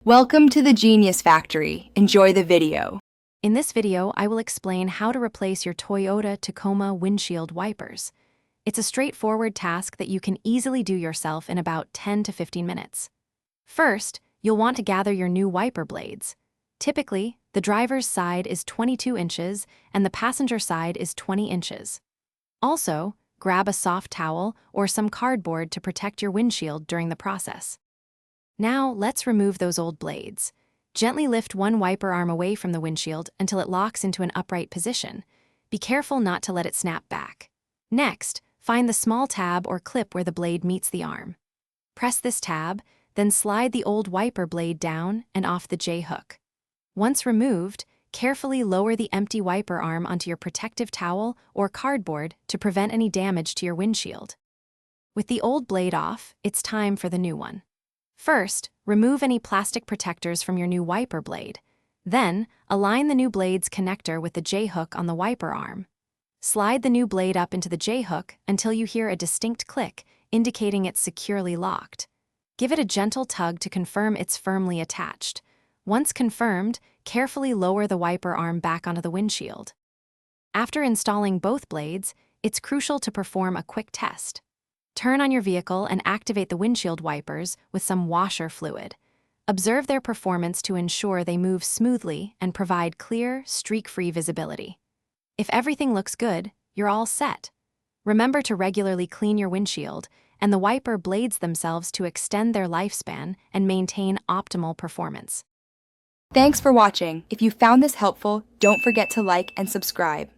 Welcome to the Genius Factory. Enjoy the video. In this video, I will explain how to replace your Toyota Tacoma windshield wipers. It's a straightforward task that you can easily do yourself in about 10 to 15 minutes. First, you'll want to gather your new wiper blades. Typically, the driver's side is 22 inches and the passenger side is 20 inches. Also, grab a soft towel or some cardboard to protect your windshield during the process. Now, let's remove those old blades. Gently lift one wiper arm away from the windshield until it locks into an upright position. Be careful not to let it snap back. Next, find the small tab or clip where the blade meets the arm. Press this tab, then slide the old wiper blade down and off the J-hook. Once removed, carefully lower the empty wiper arm onto your protective towel or cardboard to prevent any damage to your windshield. With the old blade off, it's time for the new one. First, remove any plastic protectors from your new wiper blade. Then, align the new blade's connector with the J-hook on the wiper arm. Slide the new blade up into the J-hook until you hear a distinct click, indicating it's securely locked. Give it a gentle tug to confirm it's firmly attached. Once confirmed, carefully lower the wiper arm back onto the windshield. After installing both blades, it's crucial to perform a quick test. Turn on your vehicle and activate the windshield wipers with some washer fluid. Observe their performance to ensure they move smoothly and provide clear, streak-free visibility. If everything looks good, you're all set. Remember to regularly clean your windshield and the wiper blades themselves to extend their lifespan and maintain optimal performance. Thanks for watching. If you found this helpful, don't forget to like and subscribe.